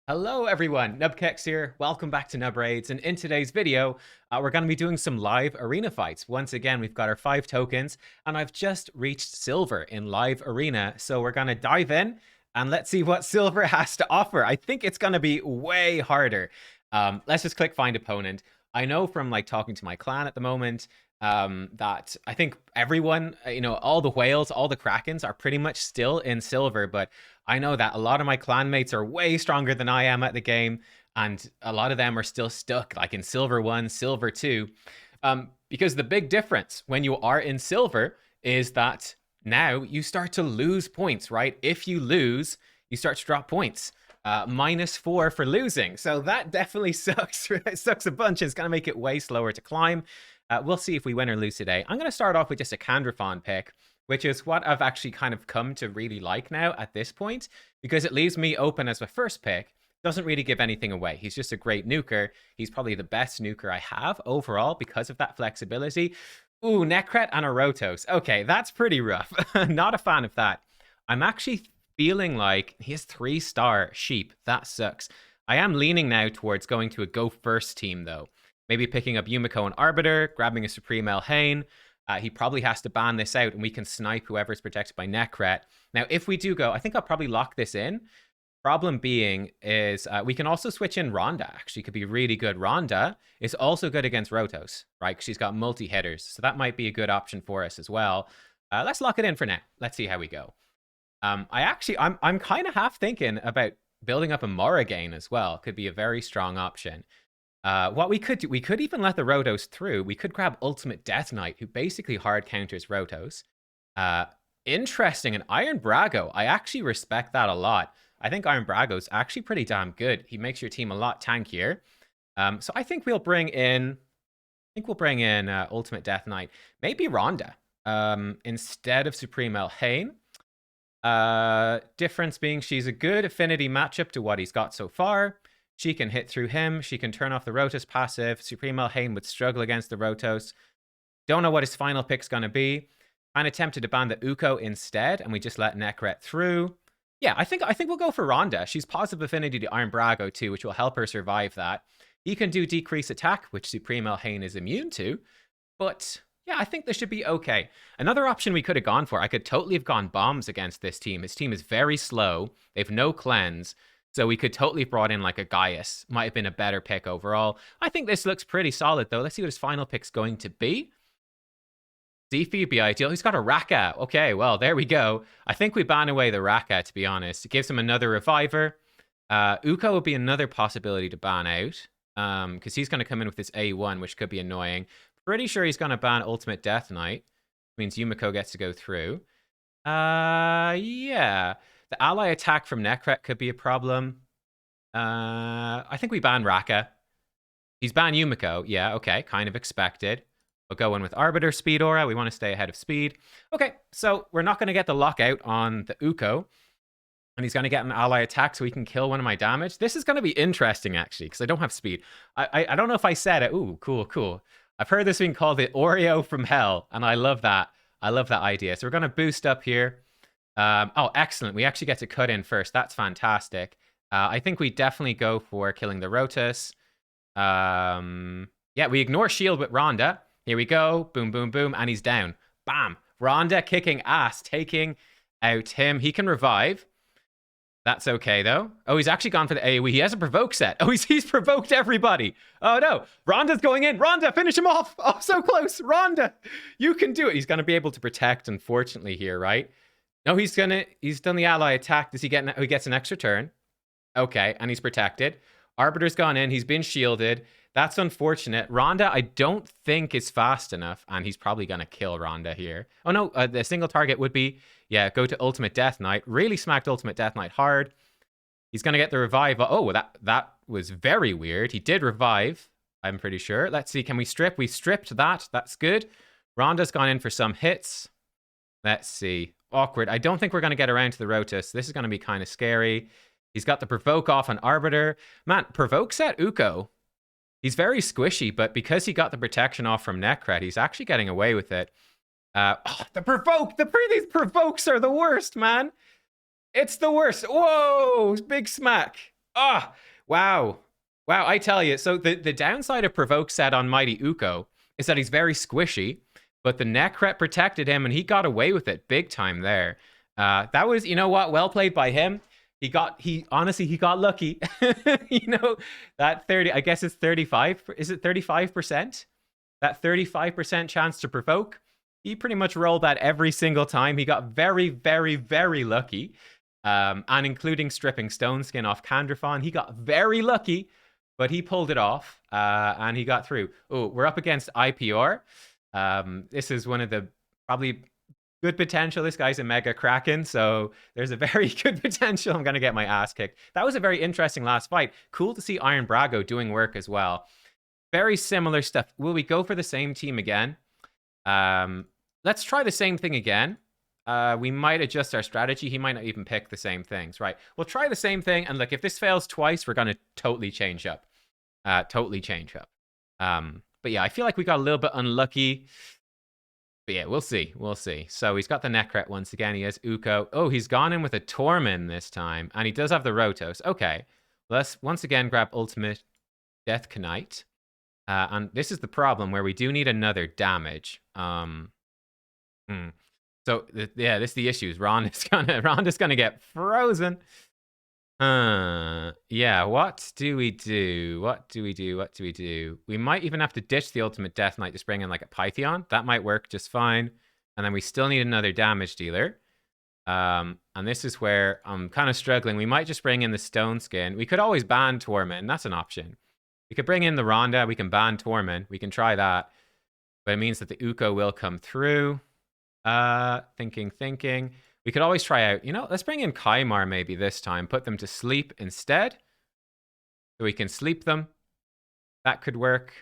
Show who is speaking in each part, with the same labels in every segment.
Speaker 1: Hello everyone, nubkeks here. Welcome back to Nub Raids, and in today's video, we're going to be doing some live arena fights. Once again, we've got our 5 tokens, and I've just reached silver in live arena, so we're going to dive in, and let's see what silver has to offer. I think it's going to be way harder. Let's just click find opponent. I know from like talking to my clan at the moment, that I think everyone, all the whales, all the krakens are pretty much still in silver, but I know that a lot of my clanmates are way stronger than I am at the game, and a lot of them are still stuck like in silver 1, silver 2. Because the big difference when you are in silver is that now you start to lose points, right? If you lose, you start to drop points. -4 for losing. So that definitely sucks. It sucks a bunch. It's going to make it way slower to climb. We'll see if we win or lose today. I'm going to start off with just a Candrafon pick, which is what I've actually kind of come to really like now at this point, because it leaves me open as my first pick. Doesn't really give anything away. He's just a great nuker. He's probably the best nuker I have overall because of that flexibility. Ooh, Necret and a Rotos. Okay, that's pretty rough. Not a fan of that. I'm actually feeling like he has 3-star sheep. That sucks. I am leaning now towards going to a go first team though. Maybe picking up Yumiko and Arbiter, grabbing a Supreme Elhain. He probably has to ban this out, and we can snipe whoever's protected by Necret. Now, if we do go, I think I'll probably lock this in. Problem being is we can also switch in Rhonda. Actually, could be really good. Rhonda is also good against Rotos, right? 'Cause she's got multi-hitters, so that might be a good option for us as well. Let's lock it in for now. Let's see how we go. I'm kind of half thinking about building up a Morrigan as well. Could be a very strong option. What we could do, we could even let the Rotos through. We could grab Ultimate Death Knight, who basically hard counters Rotos. Interesting, an Iron Brago. I actually respect that a lot. I think Iron Brago's actually pretty damn good. He makes your team a lot tankier. So I think we'll bring in, Ultimate Death Knight. Maybe Rhonda instead of Supreme Elhain. Difference being she's a good affinity matchup to what he's got so far. She can hit through him. She can turn off the Rotos passive. Supreme Elhain would struggle against the Rotos. Don't know what his final pick's going to be. Kind of tempted to ban the Uko instead, and we just let Necret through. Yeah, I think we'll go for Rhonda. She's positive affinity to Iron Brago too, which will help her survive that. He can do decrease attack, which Supreme Elhain is immune to. But yeah, I think this should be okay. Another option we could have gone for, I could totally have gone bombs against this team. His team is very slow. They have no cleanse. So we could totally have brought in like a Gaius. Might have been a better pick overall. I think this looks pretty solid though. Let's see what his final pick's going to be. Zifi would be ideal. He's got a Raka. Okay, well, there we go. I think we ban away the Raka, to be honest. It gives him another Reviver. Uko would be another possibility to ban out. Because he's going to come in with this A1, which could be annoying. Pretty sure he's going to ban Ultimate Death Knight. Means Yumiko gets to go through. Yeah. The ally attack from Necret could be a problem. I think we ban Raka. He's banned Yumiko. Yeah, okay. Kind of expected. We'll go in with Arbiter Speed Aura. We want to stay ahead of speed. Okay, so we're not going to get the lockout on the Uko. And he's going to get an ally attack so he can kill one of my damage. This is going to be interesting, actually, because I don't have speed. I don't know if I said it. Ooh, cool, cool. I've heard this being called the Oreo from Hell, and I love that. I love that idea. So we're going to boost up here. Oh, excellent. We actually get to cut in first. That's fantastic. I think we definitely go for killing the Rotus. Yeah, we ignore shield with Rhonda. Here we go. Boom, boom, boom. And he's down. Bam. Rhonda kicking ass, taking out him. He can revive. That's okay, though. Oh, he's actually gone for the AoE. He has a provoke set. Oh, he's provoked everybody. Oh, no. Rhonda's going in. Rhonda, finish him off. Oh, so close. Rhonda, you can do it. He's going to be able to protect, unfortunately, here, right? No, he's done the ally attack. Does he get he gets an extra turn? Okay, and he's protected. Arbiter's gone in. He's been shielded. That's unfortunate. Rhonda, I don't think is fast enough, and he's probably going to kill Rhonda here. Oh, no, the single target would be, yeah, go to Ultimate Death Knight. Really smacked Ultimate Death Knight hard. He's going to get the revive. Oh, that was very weird. He did revive, I'm pretty sure. Let's see, can we strip? We stripped that. That's good. Rhonda's gone in for some hits. Let's see. Awkward. I don't think we're going to get around to the Rotus. This is going to be kind of scary. He's got the Provoke off on Arbiter. Man, Provoke set Uko. He's very squishy, but because he got the protection off from Necret, he's actually getting away with it. The Provoke! These Provokes are the worst, man! It's the worst. Whoa! Big smack. Ah, oh, wow. Wow, I tell you. So the downside of Provoke set on Mighty Uko is that he's very squishy, but the Necret protected him and he got away with it big time there. That was, you know what, well played by him. He honestly, he got lucky. You know, that 30, I guess it's 35. Is it 35%? That 35% chance to provoke. He pretty much rolled that every single time. He got very, very, very lucky. And including stripping Stone Skin off Candrafon, he got very lucky, but he pulled it off and he got through. Oh, we're up against IPR. This is one of the probably good potential. This guy's a mega Kraken, so there's a very good potential I'm going to get my ass kicked. That was a very interesting last fight. Cool to see Iron Brago doing work as well. Very similar stuff. Will we go for the same team again? Let's try the same thing again. We might adjust our strategy. He might not even pick the same things, right? We'll try the same thing, and look, if this fails twice, we're going to totally change up. But yeah, I feel like we got a little bit unlucky. But yeah, we'll see. We'll see. So he's got the Necret once again. He has Uko. Oh, he's gone in with a Tormin this time, and he does have the Rotos. Okay, let's once again grab Ultimate Death Knight. And this is the problem where we do need another damage. So yeah, this is the issue. Ronda's gonna get frozen. Yeah, what do we do? What do we do? We might even have to ditch the Ultimate Death Knight to bring in like a Pythion. That might work just fine. And then we still need another damage dealer. And this is where I'm kind of struggling. We might just bring in the Stone Skin. We could always ban Torment. That's an option. We could bring in the Ronda. We can ban Torment. We can try that. But it means that the Uko will come through. Thinking. We could always try out, you know, let's bring in Kaimar maybe this time. Put them to sleep instead. So we can sleep them. That could work.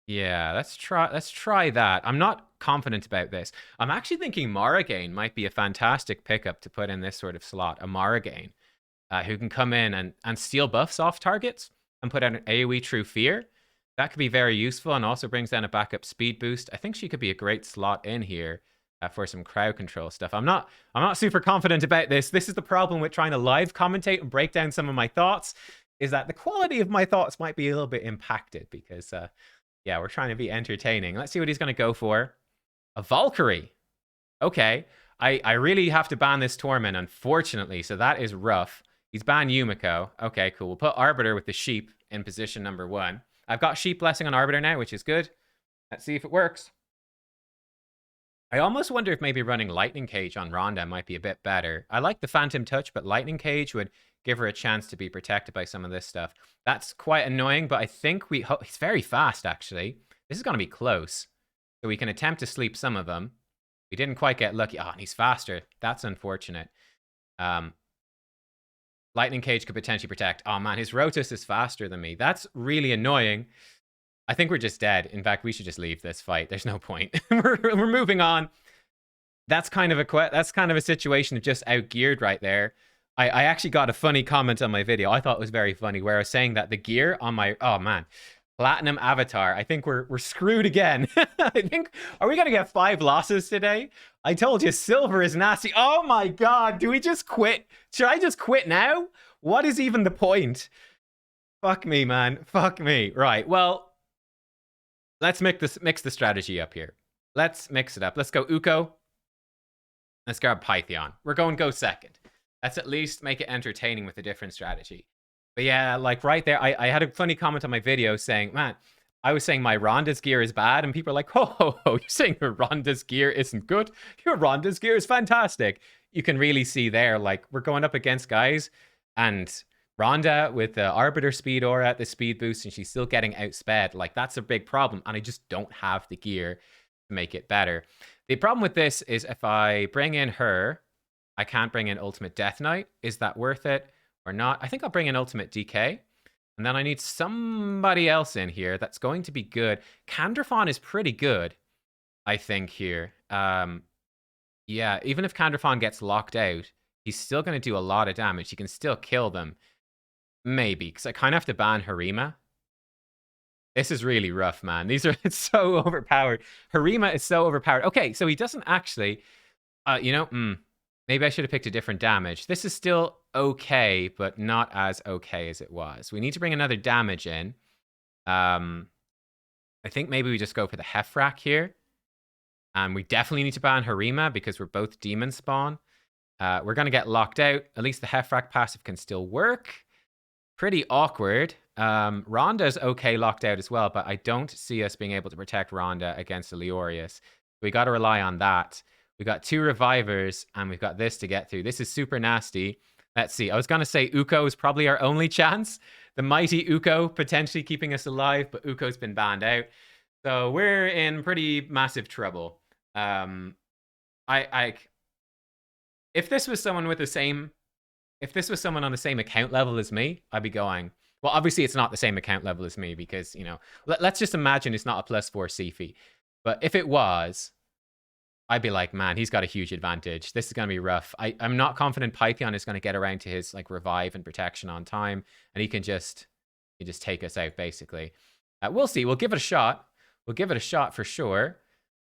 Speaker 1: Yeah, let's try that. I'm not confident about this. I'm actually thinking Maragain might be a fantastic pickup to put in this sort of slot. A Maragain. Who can come in and steal buffs off targets and put out an AoE True Fear. That could be very useful and also brings down a backup speed boost. I think she could be a great slot in here for some crowd control stuff. I'm not super confident about this. This is the problem with trying to live commentate and break down some of my thoughts, is that the quality of my thoughts might be a little bit impacted because, yeah, we're trying to be entertaining. Let's see what he's going to go for. A Valkyrie. Okay. I really have to ban this Torment, unfortunately, so that is rough. He's banned Yumiko. Okay, cool. We'll put Arbiter with the Sheep in position number 1. I've got Sheep Blessing on Arbiter now, which is good. Let's see if it works. I almost wonder if maybe running Lightning Cage on Ronda might be a bit better. I like the Phantom Touch, but Lightning Cage would give her a chance to be protected by some of this stuff. That's quite annoying, but I think he's very fast, actually. This is going to be close. So we can attempt to sleep some of them. We didn't quite get lucky. Oh, and he's faster. That's unfortunate. Lightning Cage could potentially protect. Oh man, his Rotos is faster than me. That's really annoying. I think we're just dead. In fact, we should just leave this fight. There's no point. we're moving on. That's kind of a situation of just outgeared right there. I actually got a funny comment on my video. I thought it was very funny where I was saying that the gear on my Platinum Avatar. I think we're screwed again. I think, are we gonna get 5 losses today? I told you, silver is nasty. Oh my god, do we just quit? Should I just quit now? What is even the point? Fuck me, man. Fuck me. Right, well, let's mix the strategy up here. Let's mix it up. Let's go Uko. Let's grab Pythion. We're going go second. Let's at least make it entertaining with a different strategy. But yeah, like right there, I had a funny comment on my video saying, man, I was saying my Ronda's gear is bad, and people are like, ho, you're saying your Ronda's gear isn't good? Your Ronda's gear is fantastic. You can really see there, like, we're going up against guys, and Ronda with the Arbiter speed aura at the speed boost, and she's still getting outsped. Like, that's a big problem, and I just don't have the gear to make it better. The problem with this is if I bring in her, I can't bring in Ultimate Death Knight. Is that worth it or not? I think I'll bring in Ultimate DK. And then I need somebody else in here that's going to be good. Candrafon is pretty good, I think, here. Yeah, even if Candrafon gets locked out, he's still going to do a lot of damage. He can still kill them. Maybe, because I kind of have to ban Harima. This is really rough, man. It's so overpowered. Harima is so overpowered. Okay, so he doesn't actually... Maybe I should have picked a different damage. This is still okay, but not as okay as it was. We need to bring another damage in. I think maybe we just go for the Hefrak here. And we definitely need to ban Harima because we're both demon spawn. We're going to get locked out. At least the Hefrak passive can still work. Pretty awkward. Rhonda's okay locked out as well, but I don't see us being able to protect Rhonda against a Leorius. We got to rely on that. We got 2 revivers, and we've got this to get through. This is super nasty. Let's see. I was going to say Uko is probably our only chance. The mighty Uko potentially keeping us alive, but Uko's been banned out. So we're in pretty massive trouble. If this was someone with the same, if this was someone on the same account level as me, I'd be going, well, obviously it's not the same account level as me because, you know, let's just imagine it's not a +4 CFI. But if it was, I'd be like, man, he's got a huge advantage. This is going to be rough. I'm not confident Python is going to get around to his like revive and protection on time, and he just take us out basically. We'll see. We'll give it a shot. We'll give it a shot for sure,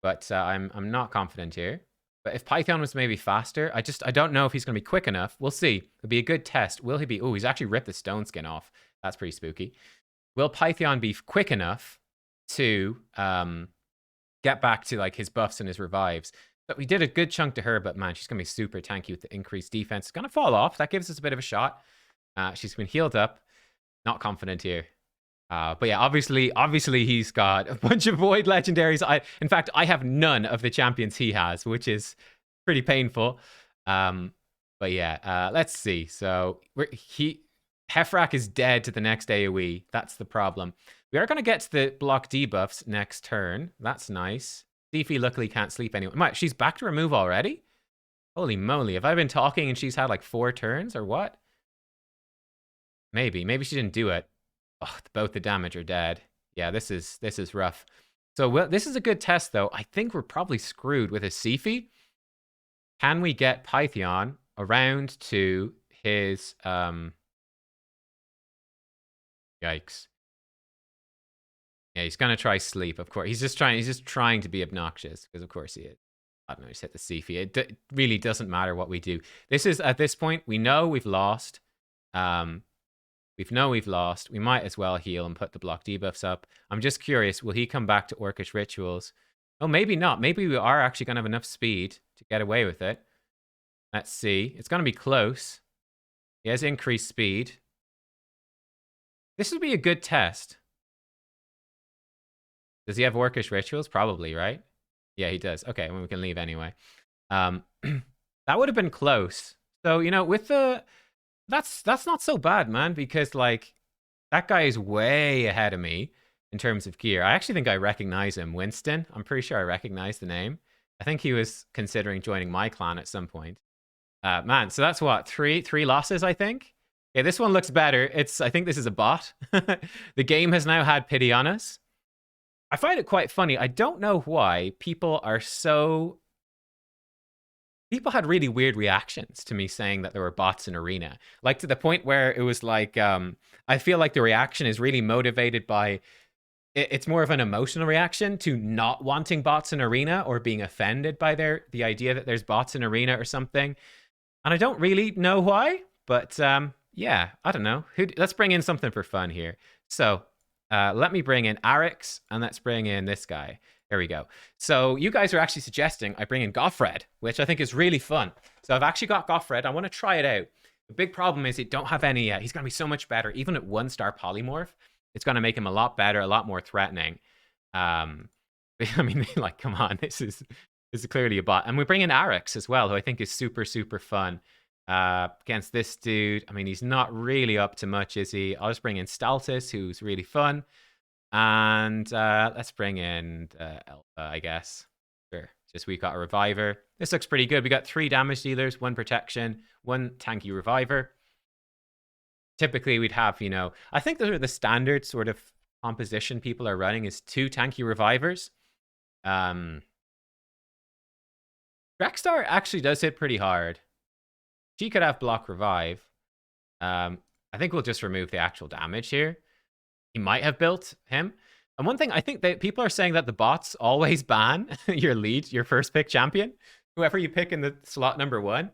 Speaker 1: but I'm not confident here. But if Python was maybe faster, I don't know if he's going to be quick enough. We'll see. It'll be a good test. Will he be? Oh, he's actually ripped the stone skin off. That's pretty spooky. Will Python be quick enough to get back to like his buffs and his revives? But we did a good chunk to her, but man, she's going to be super tanky with the increased defense. It's going to fall off. That gives us a bit of a shot. She's been healed up. Not confident here. But yeah, obviously he's got a bunch of void legendaries. In fact, I have none of the champions he has, which is pretty painful. But yeah, let's see. So Hefrak is dead to the next AoE. That's the problem. We are going to get to the block debuffs next turn. That's nice. Deefy luckily can't sleep anyway. She's back to remove already? Holy moly. Have I been talking and she's had like 4 turns or what? Maybe she didn't do it. Oh, both the damage are dead. Yeah, this is rough. So this is a good test, though. I think we're probably screwed with a Sifi. Can we get Python around to his... Yikes. Yeah, he's going to try sleep, of course. He's just trying to be obnoxious, because of course he is. I don't know, he's hit the Sifi. It really doesn't matter what we do. This is, at this point, we know we've lost. We've lost. We might as well heal and put the block debuffs up. I'm just curious, will he come back to Orcish Rituals? Oh, maybe not. Maybe we are actually going to have enough speed to get away with it. Let's see. It's going to be close. He has increased speed. This would be a good test. Does he have Orcish Rituals? Probably, right? Yeah, he does. Okay, well, we can leave anyway. That would have been close. So, you know, with the... That's not so bad, man, because, like, that guy is way ahead of me in terms of gear. I actually think I recognize him. Winston. I'm pretty sure I recognize the name. I think he was considering joining my clan at some point. Man, so that's what? Three losses, I think? Yeah, this one looks better. I think this is a bot. The game has now had pity on us. I find it quite funny. I don't know why people are so... People had really weird reactions to me saying that there were bots in Arena. Like, to the point where it was like, I feel like the reaction is really motivated by... It's more of an emotional reaction to not wanting bots in Arena or being offended by the idea that there's bots in Arena or something. And I don't really know why, but yeah, I don't know. Let's bring in something for fun here. So let me bring in Arix, and let's bring in this guy. There we go. So you guys are actually suggesting I bring in Goffred, which I think is really fun. So I've actually got Goffred. I want to try it out. The big problem is it don't have any... he's going to be so much better. Even at 1-star polymorph, it's going to make him a lot better, a lot more threatening. I mean, like, come on. This is clearly a bot. And we bring in Arix as well, who I think is super, super fun. Against this dude, I mean, he's not really up to much, is he? I'll just bring in Staltus, who's really fun. And let's bring in Elfa, I guess. Sure. Just we got a reviver. This looks pretty good. We got 3 damage dealers, 1 protection, 1 tanky reviver. Typically, we'd have, you know, I think those are the standard sort of composition people are running is 2 tanky revivers. Rexstar actually does hit pretty hard. She could have block revive. I think we'll just remove the actual damage here. He might have built him. And one thing, I think that people are saying that the bots always ban your first pick champion. Whoever you pick in the slot number 1.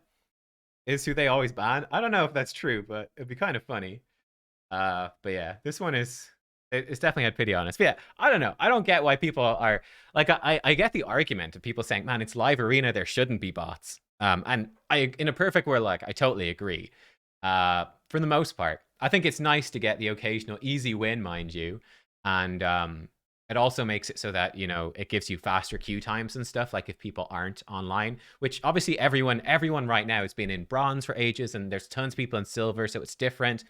Speaker 1: is who they always ban. I don't know if that's true, but it'd be kind of funny. But yeah, this one is it's definitely had pity on us. But yeah, I don't know. I don't get why people are like I get the argument of people saying, man, it's live arena, there shouldn't be bots. And I in a perfect world, like I totally agree. For the most part. I think it's nice to get the occasional easy win, mind you. And it also makes it so that, you know, it gives you faster queue times and stuff, like if people aren't online, which obviously everyone right now has been in bronze for ages, and there's tons of people in silver, so it's different.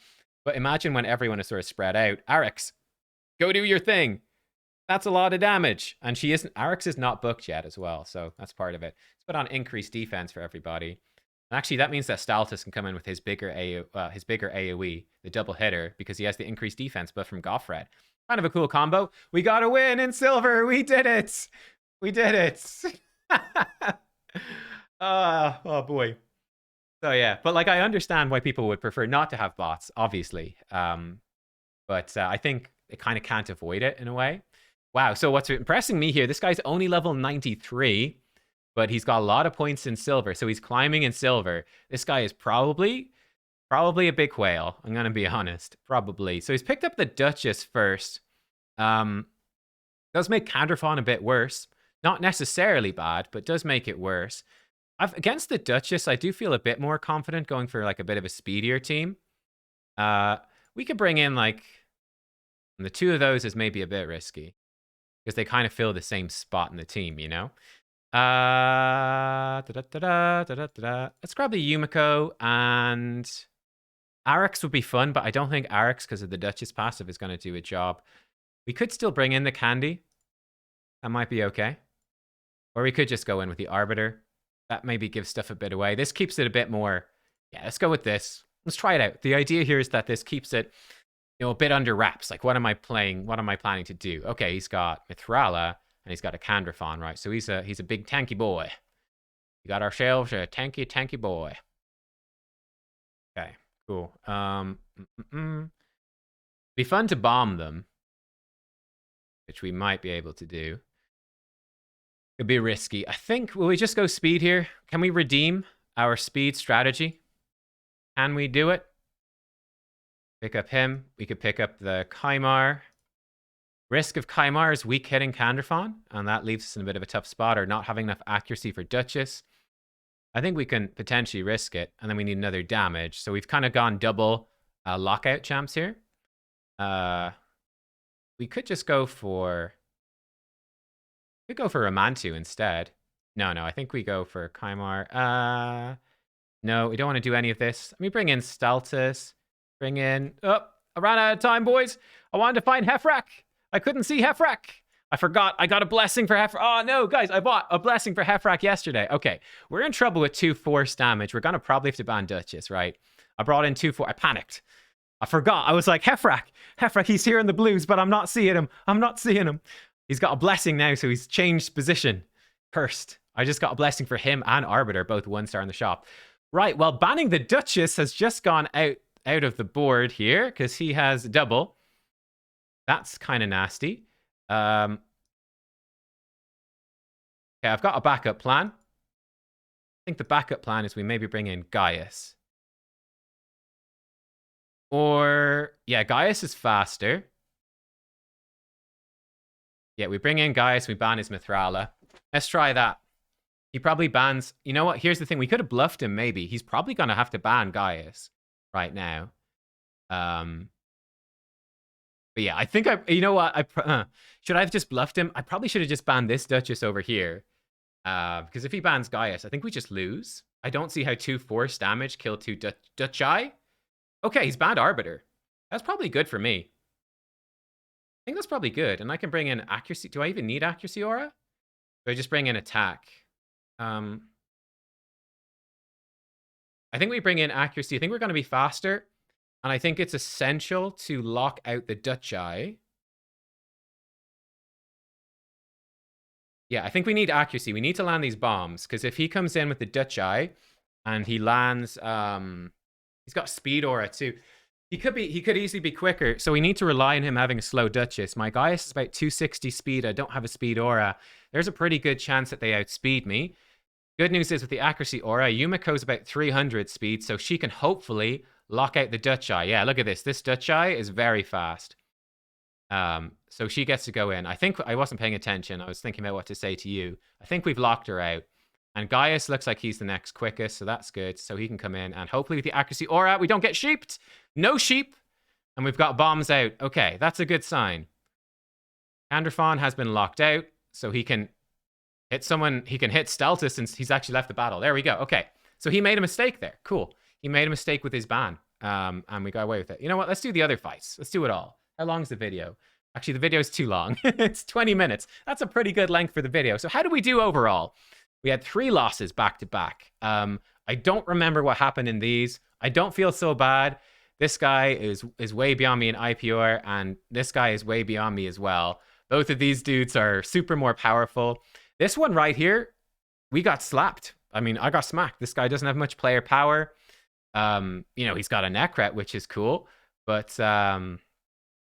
Speaker 1: But imagine when everyone is sort of spread out. Arix, go do your thing. That's a lot of damage. And she isn't, Arix is not booked yet as well, so that's part of it. Let's put on increased defense for everybody. And actually, that means that Staltus can come in with his bigger AoE, the double hitter, because he has the increased defense buff from Goffred. Kind of a cool combo. We got a win in silver. We did it. We did it. Oh boy. So yeah, but like I understand why people would prefer not to have bots, obviously. But I think it kind of can't avoid it in a way. Wow. So what's impressing me here? This guy's only level 93. But he's got a lot of points in silver, so he's climbing in silver. This guy is probably a big whale. I'm gonna be honest, probably. So he's picked up the Duchess first. Does make Canderfon a bit worse. Not necessarily bad, but does make it worse. Against the Duchess, I do feel a bit more confident going for like a bit of a speedier team. We could bring in like the two of those is maybe a bit risky because they kind of fill the same spot in the team, you know. Let's grab the Yumiko, and Arix would be fun, but I don't think Arix, because of the Duchess passive, is going to do a job. We could still bring in the Candy. That might be okay. Or we could just go in with the Arbiter. That maybe gives stuff a bit away. This keeps it a bit more... Yeah, let's go with this. Let's try it out. The idea here is that this keeps it, you know, a bit under wraps. Like, what am I playing? What am I planning to do? Okay, he's got Mithrala. And he's got a Canderfon, right? So he's a big tanky boy. We got ourselves a tanky boy. Okay, cool. Be fun to bomb them, which we might be able to do. Could be risky. I think, will we just go speed here? Can we redeem our speed strategy? Can we do it? Pick up him. We could pick up the Kymar. Risk of Kymar is weak hitting Canderfon, and that leaves us in a bit of a tough spot, or not having enough accuracy for Duchess. I think we can potentially risk it, and then we need another damage. So we've kind of gone double lockout champs here. We could just go for... We could go for Ramantu instead. No, I think we go for Kymar. No, we don't want to do any of this. Let me bring in Staltus. Bring in... Oh, I ran out of time, boys. I wanted to find Hefrak. I couldn't see Hefrak. I forgot. I got a blessing for Hefrak. Oh, no, guys. I bought a blessing for Hefrak yesterday. Okay. We're in trouble with 2 force damage. We're going to probably have to ban Duchess, right? I brought in 2 force. I panicked. I forgot. I was like, Hefrak. He's here in the blues, but I'm not seeing him. He's got a blessing now, so he's changed position. Cursed. I just got a blessing for him and Arbiter, both 1-star in the shop. Right. Well, banning the Duchess has just gone out of the board here because he has double. That's kind of nasty. Okay, I've got a backup plan. I think the backup plan is we maybe bring in Gaius. Or, yeah, Gaius is faster. Yeah, we bring in Gaius, we ban his Mithrala. Let's try that. He probably bans... You know what? Here's the thing. We could have bluffed him, maybe. He's probably going to have to ban Gaius right now. But yeah, I think you know what? Should I have just bluffed him? I probably should have just banned this Duchess over here. Because if he bans Gaius, I think we just lose. I don't see how 2 force damage kill 2 Duchai. Okay, he's banned Arbiter. That's probably good for me. I think that's probably good. And I can bring in accuracy. Do I even need accuracy aura? Do I just bring in attack? I think we bring in accuracy. I think we're going to be faster. And I think it's essential to lock out the Duchai. Yeah, I think we need accuracy. We need to land these bombs. Because if he comes in with the Duchai and he lands... he's got speed aura too. He could easily be quicker. So we need to rely on him having a slow Duchess. My Gaius is about 260 speed. I don't have a speed aura. There's a pretty good chance that they outspeed me. Good news is with the accuracy aura, Yumiko's about 300 speed, so she can hopefully lock out the Dutch Eye. Yeah, look at this. This Dutch Eye is very fast. So she gets to go in. I think I wasn't paying attention. I was thinking about what to say to you. I think we've locked her out. And Gaius looks like he's the next quickest, so that's good. So he can come in, and hopefully with the accuracy aura, we don't get sheeped. No sheep. And we've got bombs out. Okay, that's a good sign. Androphon has been locked out, so he can hit someone. He can hit Steltis since he's actually left the battle. There we go. Okay, so he made a mistake there. Cool. He made a mistake with his ban, and we got away with it. You know what? Let's do the other fights. Let's do it all. How long is the video? Actually, the video is too long. It's 20 minutes. That's a pretty good length for the video. So how do we do overall? We had 3 losses back to back. I don't remember what happened in these. I don't feel so bad. This guy is way beyond me in IPR, and this guy is way beyond me as well. Both of these dudes are super more powerful. This one right here, we got slapped. I mean, I got smacked. This guy doesn't have much player power. You know, he's got a Necret, which is cool, but and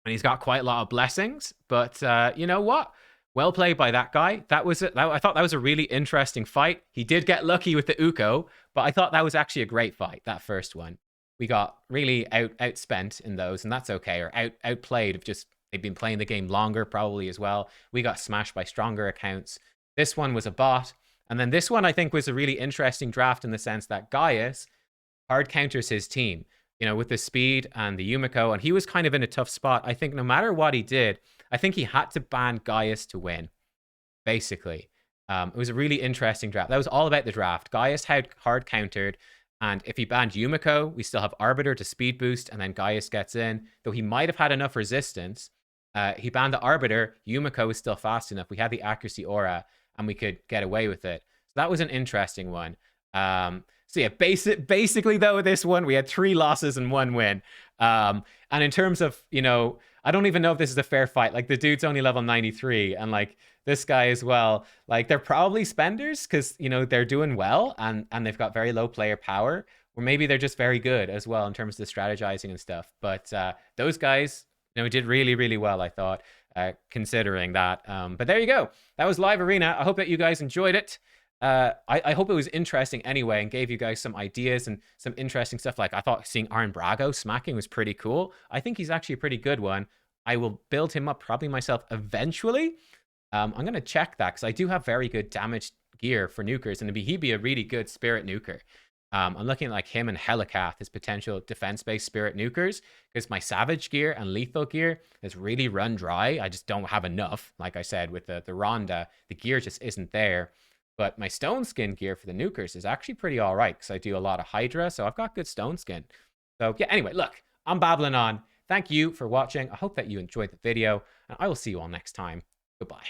Speaker 1: he's got quite a lot of blessings. But you know what? Well played by that guy. That was it. I thought that was a really interesting fight. He did get lucky with the Uko, but I thought that was actually a great fight, that first one. We got really outspent in those, and that's okay. Or outplayed of just they've been playing the game longer probably as well. We got smashed by stronger accounts. This one was a bot. And then this one I think was a really interesting draft in the sense that Gaius hard counters his team, you know, with the speed and the Yumiko, and he was kind of in a tough spot. I think no matter what he did, I think he had to ban Gaius to win, basically. It was a really interesting draft. That was all about the draft. Gaius had hard countered, and if he banned Yumiko, we still have Arbiter to speed boost, and then Gaius gets in. Though he might have had enough resistance, he banned the Arbiter. Yumiko was still fast enough. We had the accuracy aura, and we could get away with it. So that was an interesting one. So yeah, basically though, this one, we had 3 losses and 1 win. And in terms of, you know, I don't even know if this is a fair fight. Like, the dude's only level 93, and like this guy as well. Like, they're probably spenders because, you know, they're doing well and they've got very low player power, or maybe they're just very good as well in terms of the strategizing and stuff. But those guys, you know, did really, really well, I thought, considering that. But there you go. That was Live Arena. I hope that you guys enjoyed it. I hope it was interesting anyway and gave you guys some ideas and some interesting stuff. Like, I thought seeing Arn Brago smacking was pretty cool. I think he's actually a pretty good one. I will build him up probably myself eventually. I'm going to check that because I do have very good damage gear for nukers, and he'd be a really good spirit nuker. I'm looking at like him and Helicath as potential defense-based spirit nukers because my savage gear and lethal gear is really run dry. I just don't have enough. Like I said, with the Ronda, the gear just isn't there. But my stone skin gear for the nukers is actually pretty all right because I do a lot of Hydra, so I've got good stone skin. So yeah, anyway, look, I'm babbling on. Thank you for watching. I hope that you enjoyed the video, and I will see you all next time. Goodbye.